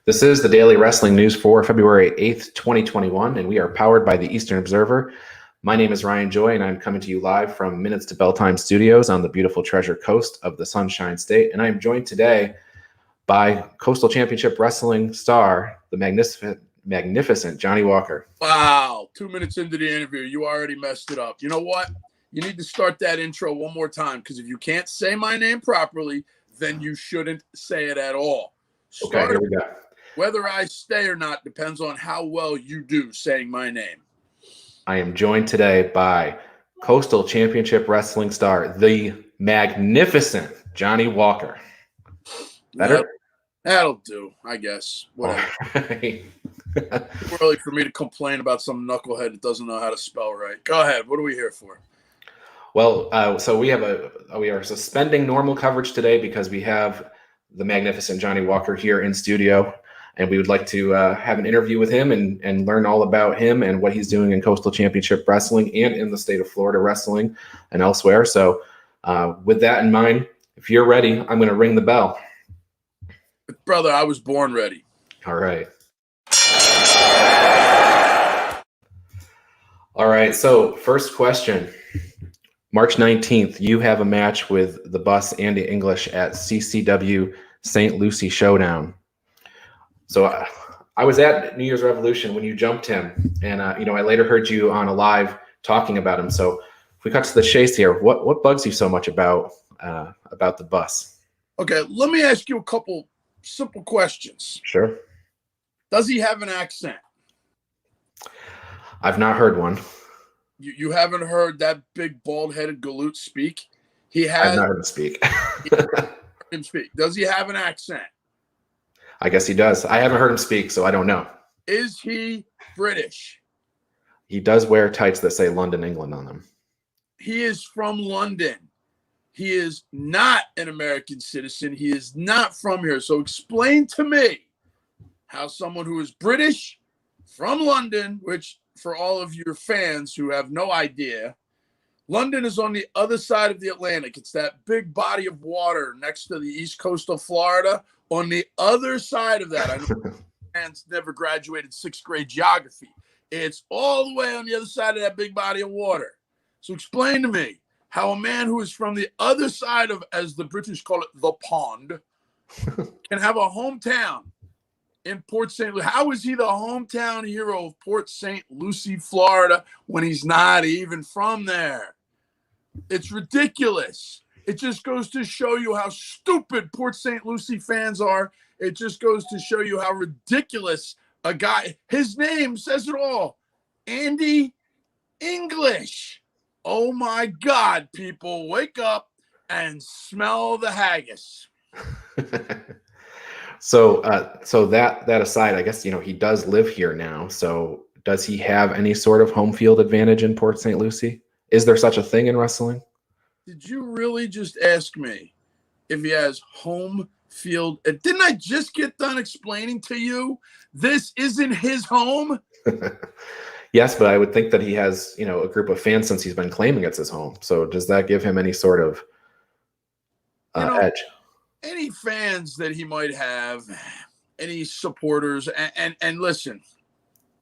This is the Daily Wrestling News for February 8th, 2021, and we are powered by the Eastern Observer. My name is Ryan Joy, and I'm coming to you live from Minutes to Bell Time Studios on the beautiful Treasure Coast of the Sunshine State. And I am joined today by Coastal Championship Wrestling star, the magnificent Johny Walker. Wow, 2 minutes into the interview, you already messed it up. You know what? You need to start that intro one more time, because if you can't say my name properly, then you shouldn't say it at all. Okay, here we go. Whether I stay or not depends on how well you do saying my name. I am joined today by Coastal Championship Wrestling star, the magnificent Johny Walker. Better? That'll do, I guess. Whatever. Right. Too early for me to complain about some knucklehead that doesn't know how to spell right. Go ahead. What are we here for? Well, so we are suspending normal coverage today because we have the magnificent Johny Walker here in studio, and we would like to have an interview with him and learn all about him and what he's doing in Coastal Championship Wrestling and in the state of Florida Wrestling and elsewhere. So with that in mind, if you're ready, I'm going to ring the bell. Brother, I was born ready. All right. All right, so first question. March 19th, you have a match with the Bus Andy English at CCW St. Lucie Showdown. So I was at New Year's Revolution when you jumped him, and I later heard you on a live talking about him. So if we cut to the chase here, what bugs you so much about the Bus? Okay, let me ask you a couple simple questions. Sure. Does he have an accent? I've not heard one. You haven't heard that big bald-headed galoot speak? I've not heard him speak. Does he have an accent? I guess he does. I haven't heard him speak, so I don't know. Is he British? He does wear tights that say London, England on them. He is from London. He is not an American citizen. He is not from here. So explain to me how someone who is British, from London, which for all of your fans who have no idea, London is on the other side of the Atlantic. It's that big body of water next to the east coast of Florida. On the other side of that, I know fans never graduated 6th grade geography. It's all the way on the other side of that big body of water. So explain to me how a man who is from the other side of, as the British call it, the pond, can have a hometown in Port St. Lucie. How is he the hometown hero of Port St. Lucie, Florida, when he's not even from there? It's ridiculous. It just goes to show you how stupid Port St. Lucie fans are. It just goes to show you how ridiculous a guy, his name says it all, Andy English. Oh my God, people, wake up and smell the haggis. So that aside, I guess, he does live here now. So does he have any sort of home field advantage in Port St. Lucie? Is there such a thing in wrestling? Did you really just ask me if he has home field? Didn't I just get done explaining to you this isn't his home? Yes, but I would think that he has, a group of fans since he's been claiming it's his home. So does that give him any sort of edge? Any fans that he might have, any supporters, and listen,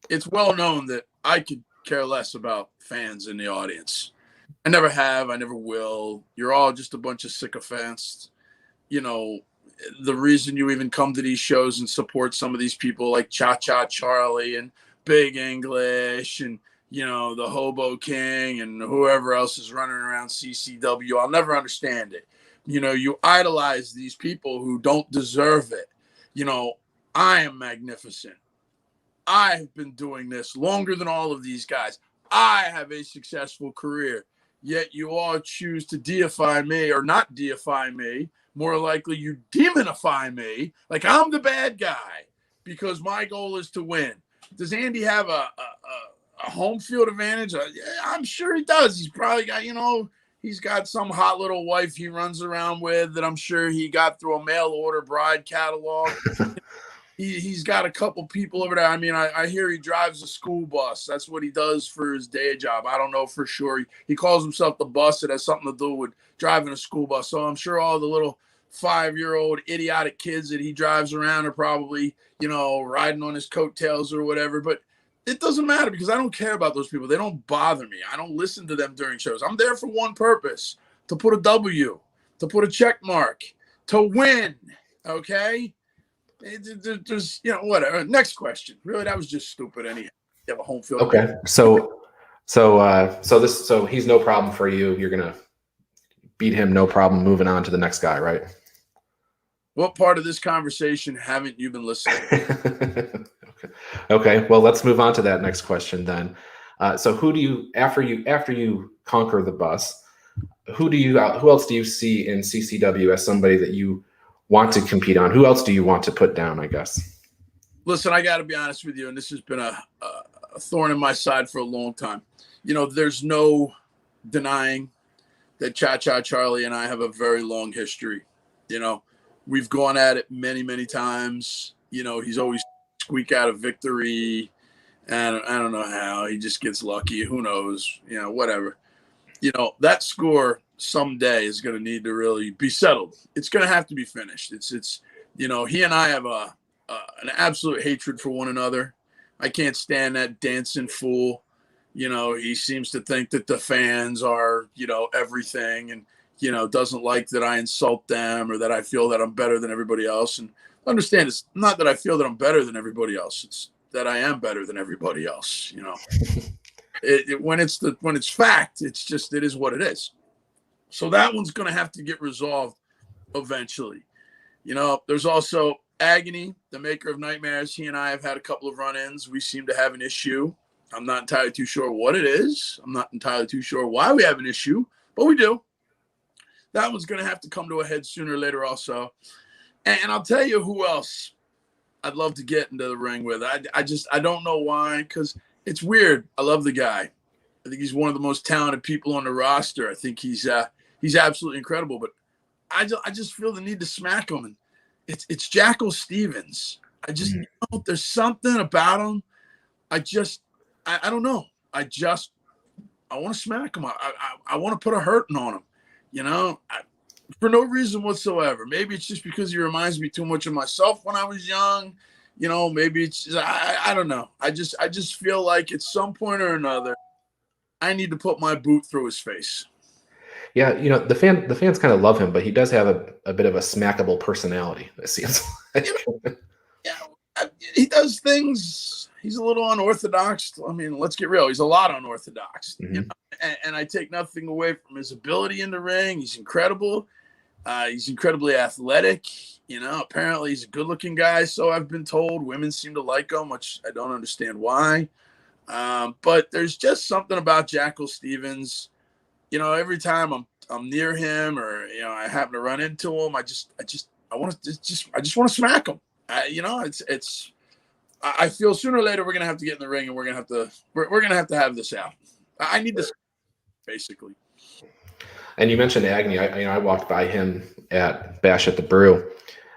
it's well known that I could care less about fans in the audience. I never have, I never will. You're all just a bunch of sycophants. The reason you even come to these shows and support some of these people like Cha-Cha Charlie and Big English and, the Hobo King and whoever else is running around CCW, I'll never understand it. You idolize these people who don't deserve it. I am magnificent. I have been doing this longer than all of these guys. I have a successful career. Yet you all choose to deify me, or not deify me. More likely you demonify me like I'm the bad guy because my goal is to win. Does Andy have a home field advantage? I'm sure he does. He's probably got, he's got some hot little wife he runs around with that I'm sure he got through a mail order bride catalog. He's got a couple people over there. I mean, I hear he drives a school bus. That's what he does for his day job. I don't know for sure. He calls himself the Bus. It has something to do with driving a school bus. So I'm sure all the little 5-year-old idiotic kids that he drives around are probably, riding on his coattails or whatever. But it doesn't matter because I don't care about those people. They don't bother me. I don't listen to them during shows. I'm there for one purpose, to put a W, to put a check mark, to win. Okay? There's, whatever. Next question. Really, that was just stupid anyhow. You have a home field. Okay. So he's no problem for you. You're going to beat him, no problem, moving on to the next guy, right? What part of this conversation haven't you been listening? Okay. Well, let's move on to that next question then. So who do you, after you conquer the bus, who else do you see in CCW as somebody that you want to compete on? Who else do you want to put down, I guess? Listen, I got to be honest with you, and this has been a thorn in my side for a long time. There's no denying that Cha-Cha Charlie and I have a very long history. We've gone at it many, many times. He's always squeak out a victory. And I don't know how. He just gets lucky. Who knows? Whatever. That score someday is going to need to really be settled. It's going to have to be finished. It's he and I have an absolute hatred for one another. I can't stand that dancing fool. He seems to think that the fans are, everything, and, doesn't like that I insult them or that I feel that I'm better than everybody else. And understand, it's not that I feel that I'm better than everybody else. It's that I am better than everybody else. When it's fact, it is what it is. So that one's going to have to get resolved eventually. There's also Agony, the maker of nightmares. He and I have had a couple of run-ins. We seem to have an issue. I'm not entirely too sure what it is. I'm not entirely too sure why we have an issue, but we do. That one's going to have to come to a head sooner or later also. And I'll tell you who else I'd love to get into the ring with. I don't know why, because it's weird. I love the guy. I think he's one of the most talented people on the roster. I think he's absolutely incredible, but I just feel the need to smack him. And it's Jackal Stevens. There's something about him. I don't know. I want to smack him. I want to put a hurting on him, for no reason whatsoever. Maybe it's just because he reminds me too much of myself when I was young. Maybe it's just, I don't know. I just feel like at some point or another, I need to put my boot through his face. Yeah, the fans kind of love him, but he does have a bit of a smackable personality, it seems like. He does things. He's a little unorthodox. I mean, let's get real. He's a lot unorthodox. Mm-hmm. And I take nothing away from his ability in the ring. He's incredible. He's incredibly athletic. Apparently he's a good-looking guy, so I've been told. Women seem to like him, which I don't understand why. But there's just something about Jackal Stevens. Every time I'm near him or I happen to run into him, I just want to smack him. I feel sooner or later we're gonna have to get in the ring and we're gonna have to have this out. I need this basically. And you mentioned Agony. I walked by him at Bash at the Brew,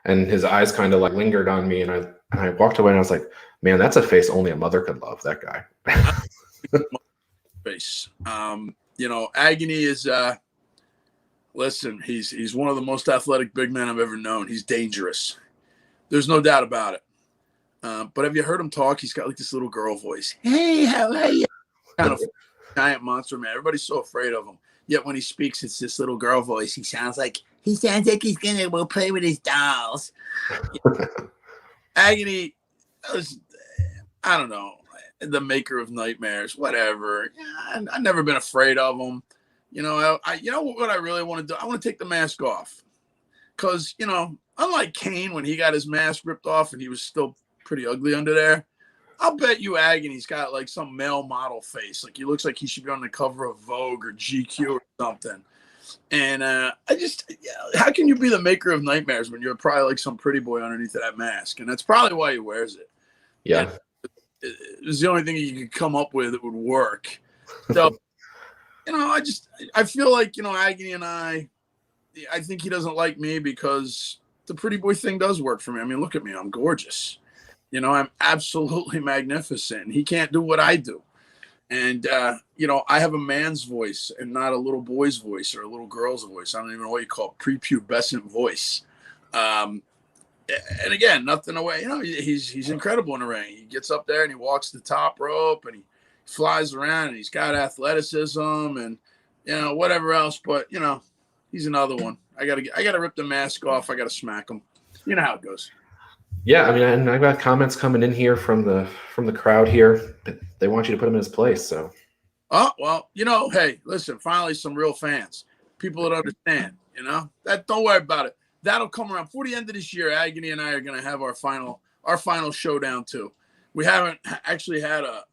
and his eyes kind of like lingered on me, and I walked away and I was like, man, that's a face only a mother could love. That guy. Face. Agony is listen, he's one of the most athletic big men I've ever known. He's dangerous. There's no doubt about it. But have you heard him talk? He's got like this little girl voice. Hey, how are you? Kind of giant monster man. Everybody's so afraid of him. Yet when he speaks, it's this little girl voice. He sounds like he's gonna go play with his dolls. Agony, I don't know, the maker of nightmares, whatever. I've never been afraid of him. What I really want to do? I want to take the mask off. Because, unlike Kane, when he got his mask ripped off and he was still pretty ugly under there, I'll bet you Agony's got like some male model face. Like he looks like he should be on the cover of Vogue or GQ or something. And how can you be the maker of nightmares when you're probably like some pretty boy underneath of that mask? And that's probably why he wears it. Yeah. And it was the only thing you could come up with that would work. So, I feel like, Agony and I think he doesn't like me because the pretty boy thing does work for me. I mean, look at me. I'm gorgeous. I'm absolutely magnificent. He can't do what I do. And, I have a man's voice and not a little boy's voice or a little girl's voice. I don't even know what you call it, prepubescent voice. And again, nothing away. He's incredible in the ring. He gets up there and he walks the top rope and he flies around and he's got athleticism and, whatever else. But, he's another one. I gotta rip the mask off. I gotta smack him. You know how it goes. Yeah, I mean, and I've got comments coming in here from the crowd here. They want you to put him in his place. So, oh well, hey, listen. Finally, some real fans, people that understand. That don't worry about it. That'll come around for the end of this year. Agony and I are going to have our final showdown too. We haven't actually had a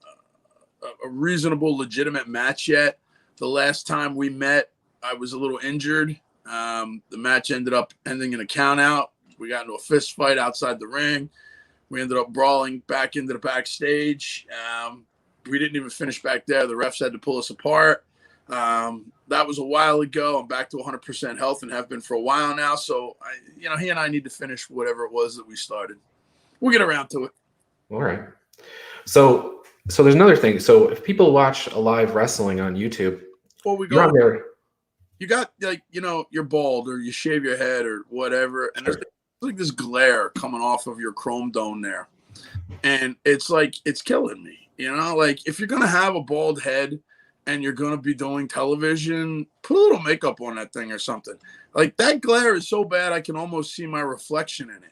reasonable, legitimate match yet. The last time we met, I was a little injured. The match ended up ending in a count out. We got into a fist fight outside the ring. We ended up brawling back into the backstage. We didn't even finish back there. The refs had to pull us apart. That was a while ago. I'm back to 100% health and have been for a while now. So, he and I need to finish whatever it was that we started. We'll get around to it. All right. So there's another thing. So if people watch a live wrestling on YouTube, you're on there. You got you're bald or you shave your head or whatever, and there's like this glare coming off of your chrome dome there, and it's killing me. If you're gonna have a bald head and you're gonna be doing television, put a little makeup on that thing or something. Like that glare is so bad I can almost see my reflection in it.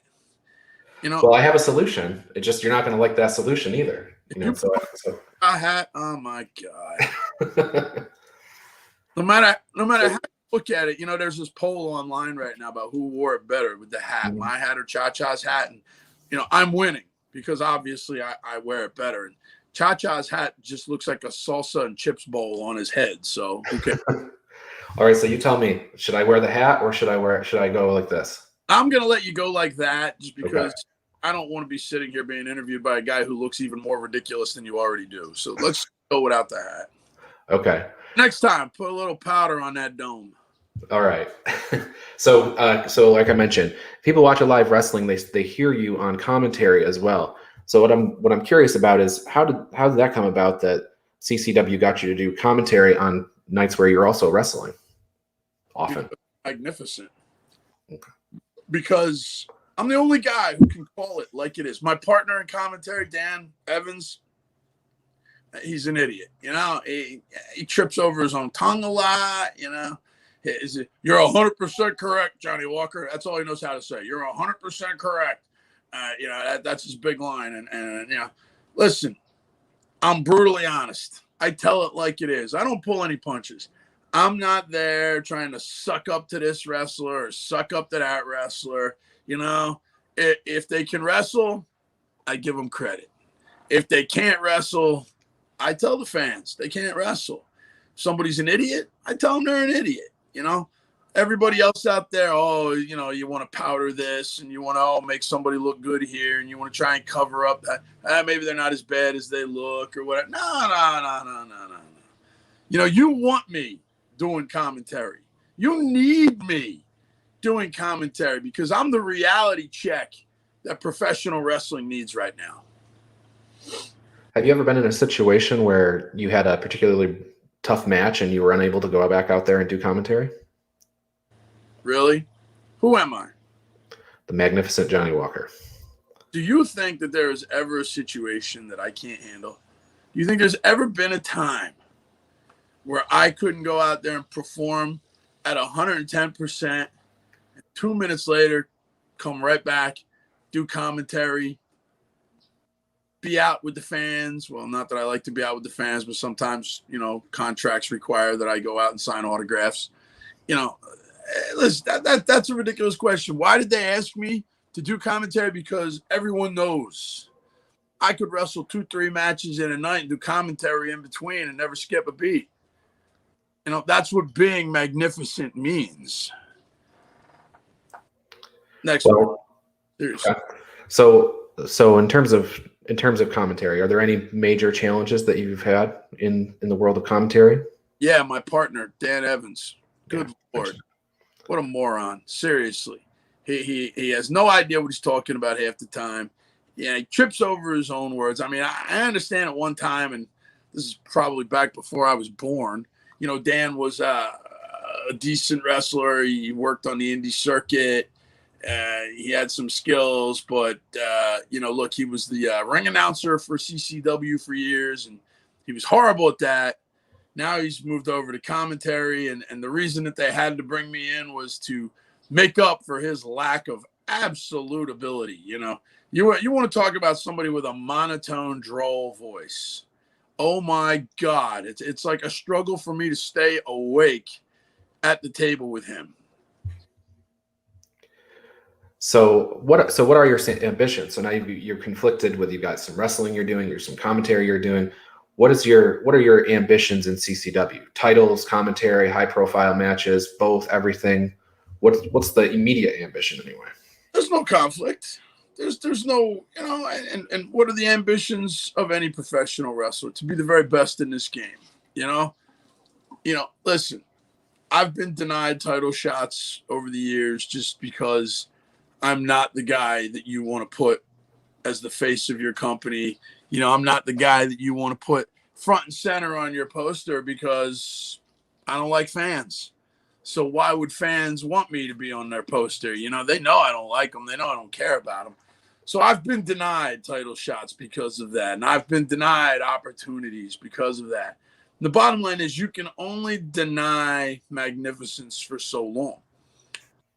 Well, I have a solution. It's just you're not gonna like that solution either. So. A hat. Oh my god. No matter how you look at it, there's this poll online right now about who wore it better with the hat, mm-hmm. my hat or Cha-Cha's hat. And, I'm winning because obviously I wear it better. And Cha-Cha's hat just looks like a salsa and chips bowl on his head. So, okay. All right. So you tell me, should I wear the hat or should I go like this? I'm going to let you go like that just because I don't want to be sitting here being interviewed by a guy who looks even more ridiculous than you already do. So let's go without the hat. Okay. Next time, put a little powder on that dome. All right. So like I mentioned, people watch a live wrestling, they hear you on commentary as well. So what I'm curious about is how did that come about that CCW got you to do commentary on nights where you're also wrestling often? Magnificent. Okay. Because I'm the only guy who can call it like it is. My partner in commentary, Dan Evans, he's an idiot. He trips over his own tongue a lot. You're 100% correct, Johnny Walker. That's all he knows how to say. You're 100% correct. That's his big line. And listen, I'm brutally honest. I tell it like it is. I don't pull any punches. I'm not there trying to suck up to this wrestler or suck up to that wrestler. If they can wrestle, I give them credit. If they can't wrestle, I tell the fans they can't wrestle. If somebody's an idiot, I tell them they're an idiot. Everybody else out there, you want to powder this and you want to make somebody look good here and you want to try and cover up that maybe they're not as bad as they look or whatever. No. You want me doing commentary. You need me doing commentary because I'm the reality check that professional wrestling needs right now. Have you ever been in a situation where you had a particularly tough match and you were unable to go back out there and do commentary? Really? Who am I? The magnificent Johnny Walker. Do you think that there is ever a situation that I can't handle? Do you think there's ever been a time where I couldn't go out there and perform at 110%, and 2 minutes later, come right back, do commentary, be out with the fans? Well, not that I like to be out with the fans, but sometimes, contracts require that I go out and sign autographs. Listen, that's a ridiculous question. Why did they ask me to do commentary? Because everyone knows I could wrestle 2-3 matches in a night and do commentary in between and never skip a beat. That's what being magnificent means. Next one. Seriously. So in terms of commentary, are there any major challenges that you've had in the world of commentary? Yeah, my partner, Dan Evans. Good Lord. What a moron. Seriously. He has no idea what he's talking about half the time. Yeah, he trips over his own words. I mean, I understand at one time, and This is probably back before I was born. You know, Dan was a decent wrestler. He worked on the indie circuit. He had some skills, but, you know, look, he was the ring announcer for CCW for years, and he was horrible at that. Now he's moved over to commentary, and the reason that they had to bring me in was to make up for his lack of absolute ability. You know, you want to talk about somebody with a monotone, droll voice. Oh my God, it's like a struggle for me to stay awake at the table with him. So what are your ambitions? So now you're conflicted with, you've got some wrestling you're doing, there's some commentary you're doing. What are your ambitions in CCW? Titles, commentary, high profile matches, both, everything. What's the immediate ambition anyway? There's no conflict. There's no, you know, and what are the ambitions of any professional wrestler? To be the very best in this game, you know? Listen, I've been denied title shots over the years just because I'm not the guy that you want to put as the face of your company. You know, I'm not the guy that you want to put front and center on your poster because I don't like fans. So why would fans want me to be on their poster? You know, they know I don't like them. They know I don't care about them. So I've been denied title shots because of that. And I've been denied opportunities because of that. And the bottom line is you can only deny magnificence for so long.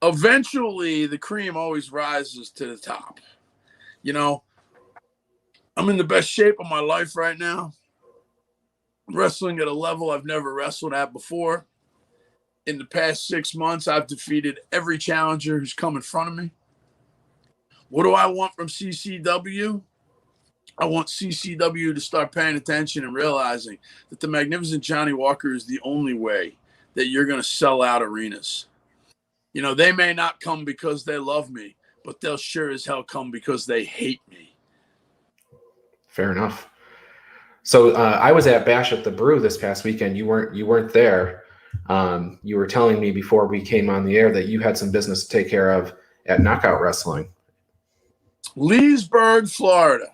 Eventually, the cream always rises to the top. You know, I'm in the best shape of my life right now. Wrestling at a level I've never wrestled at before. In the past 6 months, I've defeated every challenger who's come in front of me. What do I want from CCW? I want CCW to start paying attention and realizing that the magnificent Johnny Walker is the only way that you're going to sell out arenas. You know, they may not come because they love me, but they'll sure as hell come because they hate me. Fair enough. So I was at Bash at the Brew this past weekend. You weren't there. You were telling me before we came on the air that you had some business to take care of at Knockout Wrestling. Leesburg, Florida.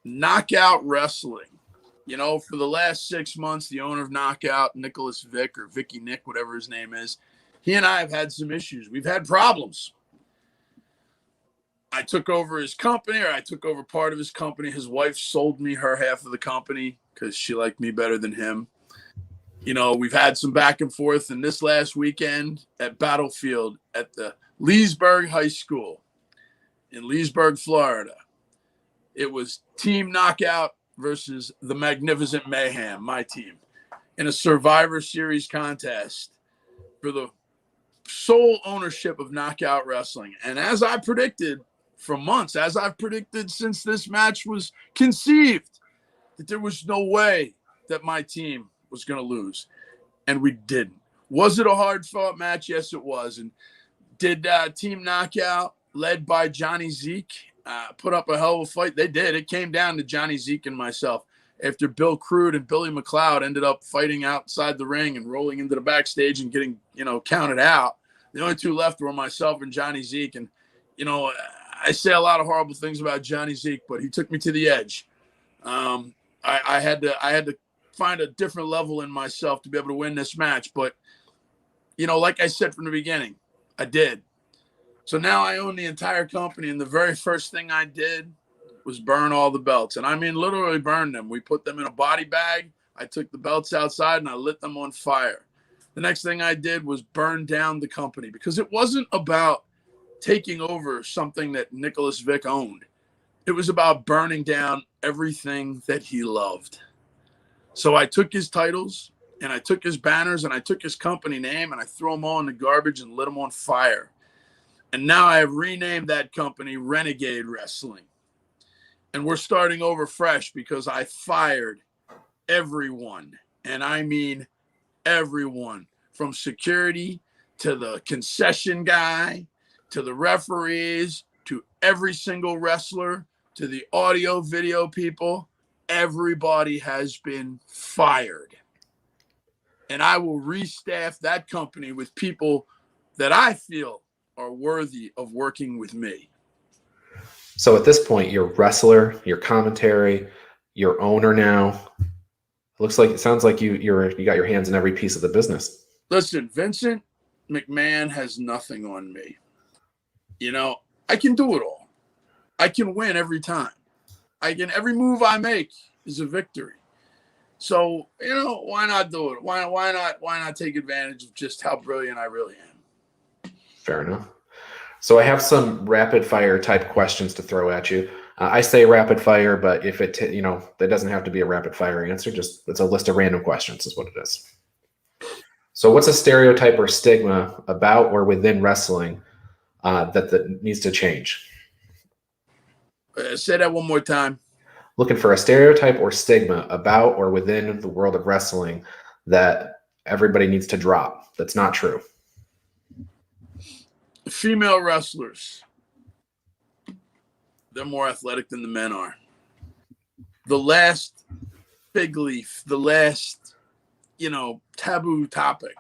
Knockout Wrestling. You know, for the last 6 months, the owner of Knockout, Nicholas Vick, or Vicky Nick, whatever his name is, he and I have had some issues. We've had problems. I took over his company, or I took over part of his company. His wife sold me her half of the company because she liked me better than him. You know, we've had some back and forth. And this last weekend at Battlefield at the Leesburg High School in Leesburg, Florida, it was Team Knockout versus the Magnificent Mayhem, my team, in a Survivor Series contest for the sole ownership of Knockout Wrestling. And as I predicted for months, as I've predicted since this match was conceived, that there was no way that my team was going to lose. And we didn't. Was it a hard-fought match? Yes, it was. And did Team Knockout, led by Johnny Zeke, put up a hell of a fight? They did. It came down to Johnny Zeke and myself after Bill Crude and Billy McLeod ended up fighting outside the ring and rolling into the backstage and getting, counted out. The only two left were myself and Johnny Zeke. And, I say a lot of horrible things about Johnny Zeke, but he took me to the edge. I had to find a different level in myself to be able to win this match. But, like I said from the beginning, I did. So now I own the entire company, and the very first thing I did was burn all the belts. And I mean literally burn them. We put them in a body bag. I took the belts outside, and I lit them on fire. The next thing I did was burn down the company because it wasn't about taking over something that Nicholas Vick owned. It was about burning down everything that he loved. So I took his titles, and I took his banners, and I took his company name, and I threw them all in the garbage and lit them on fire. And now I have renamed that company Renegade Wrestling. And we're starting over fresh because I fired everyone. And I mean everyone, from security to the concession guy, to the referees, to every single wrestler, to the audio video people. Everybody has been fired. And I will restaff that company with people that I feel are worthy of working with me. So at this point, you're wrestler, you're commentary, you're owner now. It sounds like you got your hands in every piece of the business. Listen, Vincent McMahon has nothing on me. I can do it all. I can win every time. Every move I make is a victory. So, why not do it? Why not take advantage of just how brilliant I really am? Fair enough. So I have some rapid fire type questions to throw at you. I say rapid fire, but if it, that doesn't have to be a rapid fire answer. Just it's a list of random questions is what it is. So what's a stereotype or stigma about or within wrestling that needs to change? Say that one more time. Looking for a stereotype or stigma about or within the world of wrestling that everybody needs to drop. That's not true. Female wrestlers, they're more athletic than the men are. The last big leaf, the last, taboo topic,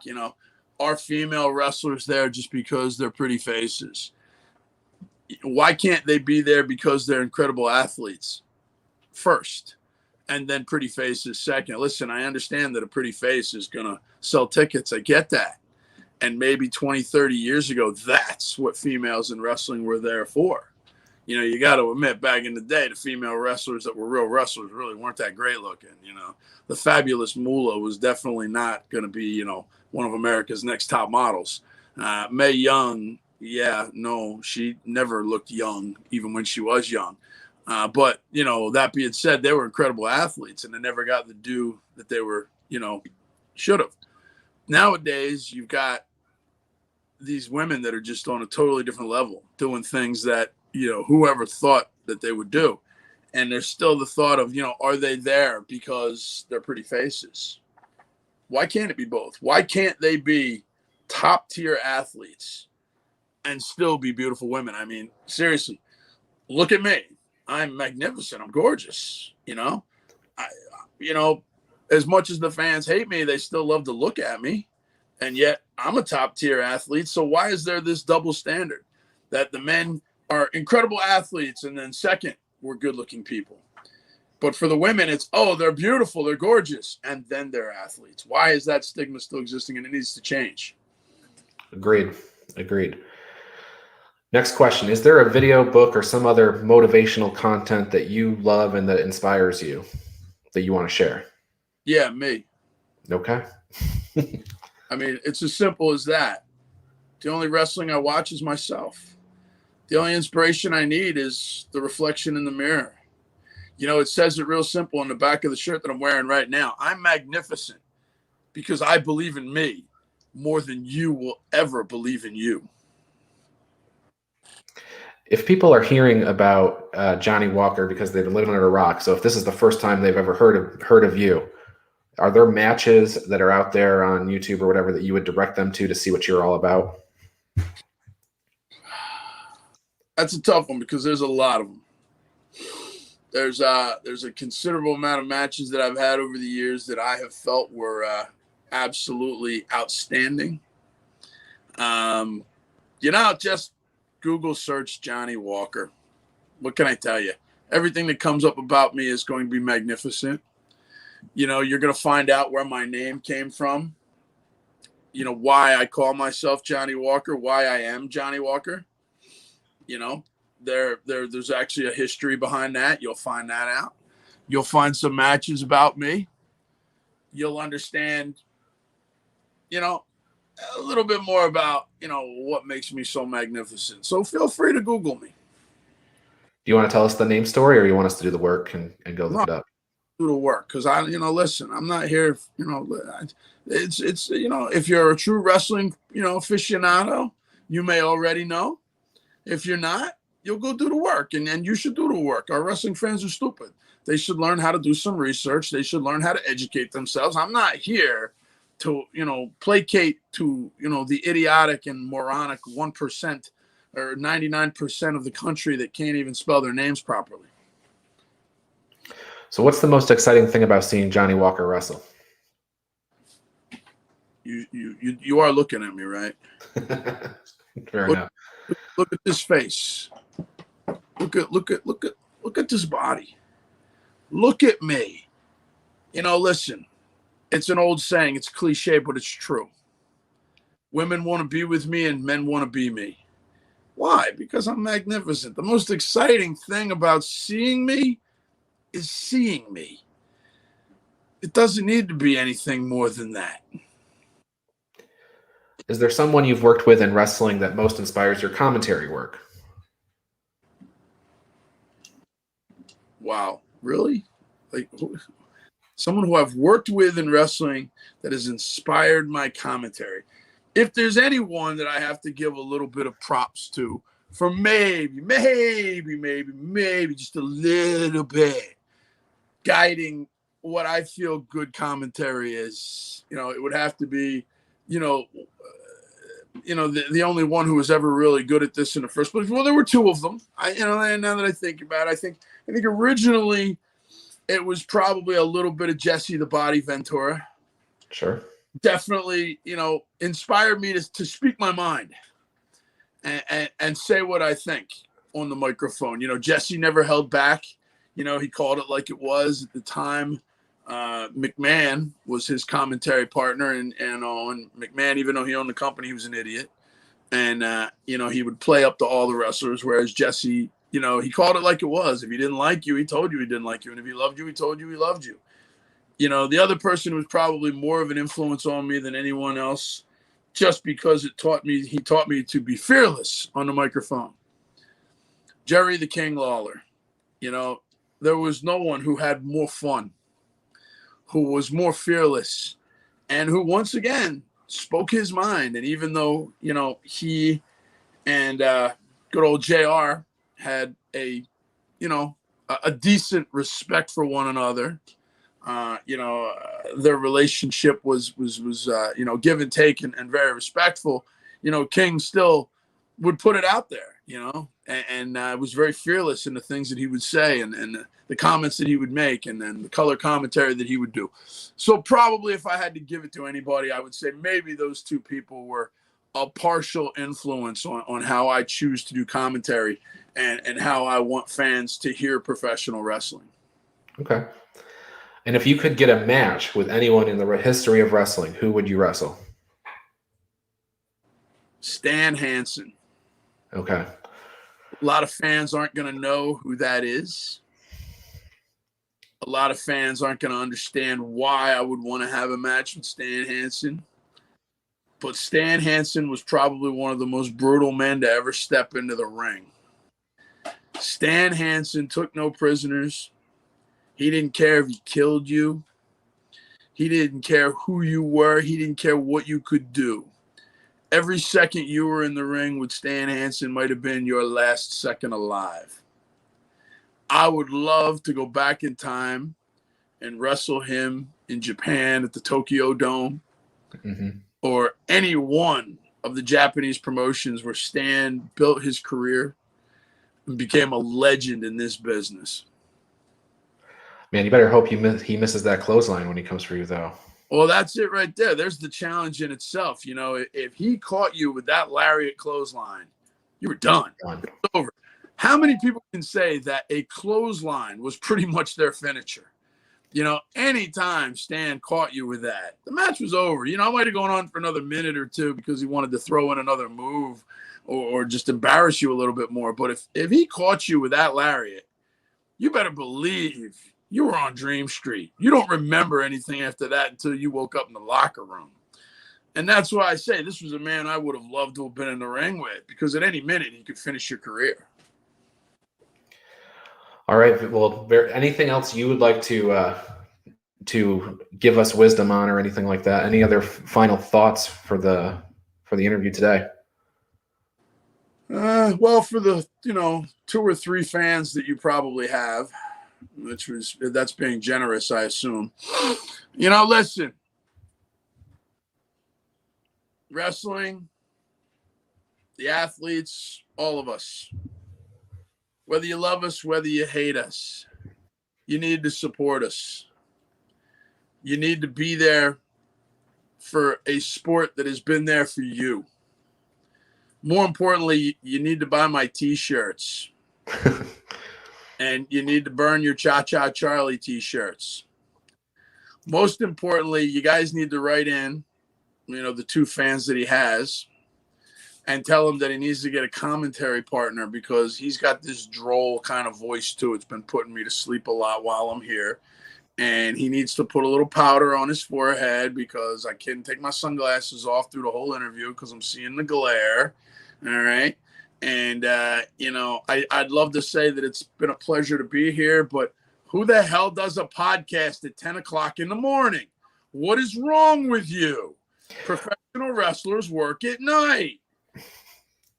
are female wrestlers there just because they're pretty faces? Why can't they be there because they're incredible athletes first, and then pretty faces second? Listen, I understand that a pretty face is going to sell tickets. I get that. And maybe 20, 30 years ago, that's what females in wrestling were there for. You got to admit, back in the day, the female wrestlers that were real wrestlers really weren't that great looking. The fabulous Moolah was definitely not going to be, one of America's next top models. Mae Young, she never looked young, even when she was young. But, that being said, they were incredible athletes, and they never got the due that they were, should have. Nowadays, you've got these women that are just on a totally different level, doing things that, whoever thought that they would do. And there's still the thought of, are they there because they're pretty faces? Why can't it be both? Why can't they be top tier athletes and still be beautiful women? I mean, seriously, look at me. I'm magnificent. I'm gorgeous. As much as the fans hate me, they still love to look at me. And yet I'm a top tier athlete. So why is there this double standard that the men are incredible athletes and then second, we're good looking people? But for the women, it's, they're beautiful, they're gorgeous, and then they're athletes. Why is that stigma still existing? And it needs to change. Agreed. Next question. Is there a video, book, or some other motivational content that you love and that inspires you that you want to share? Yeah, me. Okay. I mean, it's as simple as that. The only wrestling I watch is myself. The only inspiration I need is the reflection in the mirror. It says it real simple on the back of the shirt that I'm wearing right now. I'm magnificent because I believe in me more than you will ever believe in you. If people are hearing about Johny Walker because they've been living under a rock, so if this is the first time they've ever heard of you, are there matches that are out there on YouTube or whatever that you would direct them to see what you're all about? That's a tough one because there's a lot of them. There's a considerable amount of matches that I've had over the years that I have felt were absolutely outstanding. Just Google search Johny Walker. What can I tell you? Everything that comes up about me is going to be magnificent. You're going to find out where my name came from. Why I call myself Johny Walker, why I am Johny Walker. There's actually a history behind that. You'll find that out. You'll find some matches about me. You'll understand, a little bit more about, what makes me so magnificent. So feel free to Google me. Do you want to tell us the name story, or you want us to do the work and go look it up? Do the work, because listen, I'm not here. It's if you're a true wrestling aficionado, you may already know. If you're not, you'll go do the work, and you should do the work. Our wrestling fans are stupid. They should learn how to do some research. They should learn how to educate themselves. I'm not here to placate to the idiotic and moronic 1% or 99% of the country that can't even spell their names properly. So what's the most exciting thing about seeing Johny Walker wrestle? You are looking at me, right? Fair enough. Look at this face. Look at this body. Look at me. Listen, it's an old saying. It's cliche, but it's true. Women want to be with me and men want to be me. Why? Because I'm magnificent. The most exciting thing about seeing me is seeing me. It doesn't need to be anything more than that. Is there someone you've worked with in wrestling that most inspires your commentary work? Wow, really? Like someone who I've worked with in wrestling that has inspired my commentary. If there's anyone that I have to give a little bit of props to for maybe just a little bit guiding what I feel good commentary is, it would have to be, the only one who was ever really good at this in the first place. Well, there were two of them. Now that I think about it, I think originally it was probably a little bit of Jesse the Body Ventura. Sure. Definitely, inspired me to speak my mind and say what I think on the microphone. Jesse never held back. He called it like it was at the time. McMahon was his commentary partner, and McMahon, even though he owned the company, he was an idiot. And, he would play up to all the wrestlers, whereas Jesse, he called it like it was. If he didn't like you, he told you he didn't like you. And if he loved you, he told you he loved you. The other person was probably more of an influence on me than anyone else, just because he taught me to be fearless on the microphone. Jerry the King Lawler. There was no one who had more fun, who was more fearless, and who once again spoke his mind. And even though, he and good old JR had a decent respect for one another, their relationship was give and take and very respectful. King still would put it out there, and was very fearless in the things that he would say and the comments that he would make and then the color commentary that he would do. So probably if I had to give it to anybody, I would say maybe those two people were a partial influence on how I choose to do commentary and how I want fans to hear professional wrestling. Okay. And if you could get a match with anyone in the history of wrestling, who would you wrestle? Stan Hansen. Okay. A lot of fans aren't going to know who that is. A lot of fans aren't going to understand why I would want to have a match with Stan Hansen. But Stan Hansen was probably one of the most brutal men to ever step into the ring. Stan Hansen took no prisoners. He didn't care if he killed you. He didn't care who you were. He didn't care what you could do. Every second you were in the ring with Stan Hansen might have been your last second alive. I would love to go back in time and wrestle him in Japan at the Tokyo Dome, or any one of the Japanese promotions where Stan built his career and became a legend in this business. Man, you better hope he misses that clothesline when he comes for you, though. Well, that's it right there. There's the challenge in itself. If he caught you with that lariat clothesline, you were done. It's over. How many people can say that a clothesline was pretty much their finisher? Anytime Stan caught you with that, the match was over. I might have gone on for another minute or two because he wanted to throw in another move or just embarrass you a little bit more. But if he caught you with that lariat, you better believe you were on Dream Street. You don't remember anything after that until you woke up in the locker room. And that's why I say this was a man I would have loved to have been in the ring with, because at any minute he could finish your career. All right. Well, anything else you would like to give us wisdom on, or anything like that? Any other final thoughts for the interview today? Well, for the 2 or 3 fans that you probably have, that's being generous, I assume. Listen, wrestling, the athletes, all of us, whether you love us, whether you hate us, you need to support us. You need to be there for a sport that has been there for you. More importantly, you need to buy my T-shirts. And you need to burn your Cha-Cha Charlie T-shirts. most importantly, you guys need to write in, the 2 fans that he has, and tell him that he needs to get a commentary partner because he's got this droll kind of voice too. It's been putting me to sleep a lot while I'm here. And he needs to put a little powder on his forehead because I can't take my sunglasses off through the whole interview because I'm seeing the glare. All right. And, I'd love to say that it's been a pleasure to be here, but who the hell does a podcast at 10 o'clock in the morning? What is wrong with you? Professional wrestlers work at night.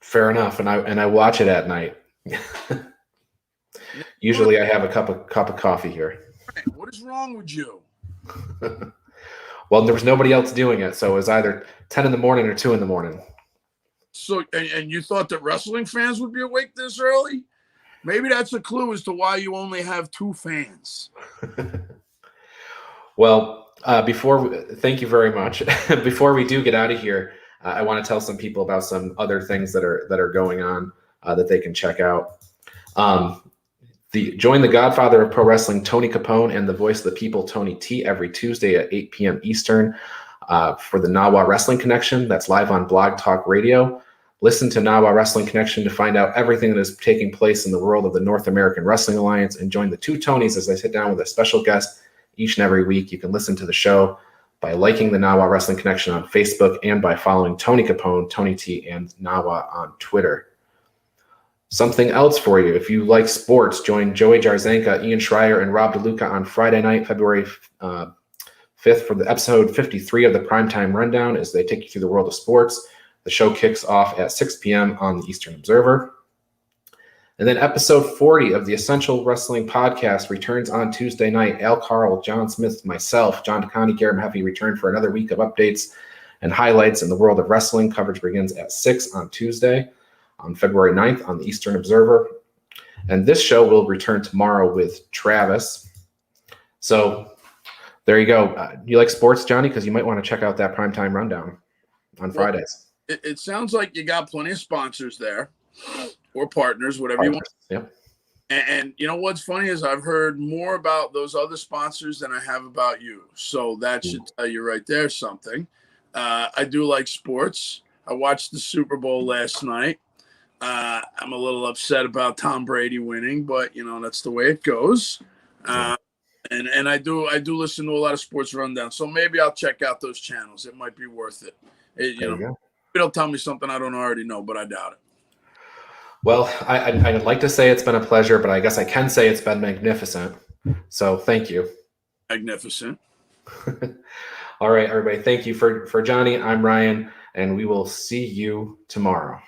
Fair enough. And I watch it at night. Usually I have a cup of coffee here. What is wrong with you? Well, there was nobody else doing it, so it was either 10 in the morning or 2 in the morning. So, and you thought that wrestling fans would be awake this early? Maybe that's a clue as to why you only have 2 fans. Well, thank you very much. Before we do get out of here, I want to tell some people about some other things that are going on that they can check out. Join the Godfather of Pro Wrestling, Tony Capone, and the Voice of the People, Tony T, every Tuesday at 8 p.m. Eastern for the Nawa Wrestling Connection. That's live on Blog Talk Radio. Listen to Nawa Wrestling Connection to find out everything that is taking place in the world of the North American Wrestling Alliance, and join the 2 Tonys as I sit down with a special guest each and every week. You can listen to the show by liking the Nawa Wrestling Connection on Facebook and by following Tony Capone, Tony T, and Nawa on Twitter. Something else for you. If you like sports, join Joey Jarzanka, Ian Schreier, and Rob DeLuca on Friday night, February 5th for the episode 53 of the Primetime Rundown as they take you through the world of sports. The show kicks off at 6 p.m. on the Eastern Observer. And then episode 40 of the Essential Wrestling Podcast returns on Tuesday night. Al Carl, John Smith, myself, John DeConnie, Garrett Mahaffey return for another week of updates and highlights in the world of wrestling. Coverage begins at 6 on Tuesday. On February 9th on the Eastern Observer. And this show will return tomorrow with Travis. So there you go. You like sports, Johnny? Because you might want to check out that Primetime Rundown on Fridays. It sounds like you got plenty of sponsors there or partners, whatever you want. Yep. And you know what's funny is I've heard more about those other sponsors than I have about you. So that should tell you right there something. I do like sports. I watched the Super Bowl last night. I'm a little upset about Tom Brady winning, but that's the way it goes. And I do listen to a lot of sports rundown, so maybe I'll check out those channels. It might be worth it. It'll tell me something I don't already know, but I doubt it. Well, I'd like to say it's been a pleasure, but I guess I can say it's been magnificent. So thank you. Magnificent. All right, everybody. Thank you for Johnny. I'm Ryan, and we will see you tomorrow.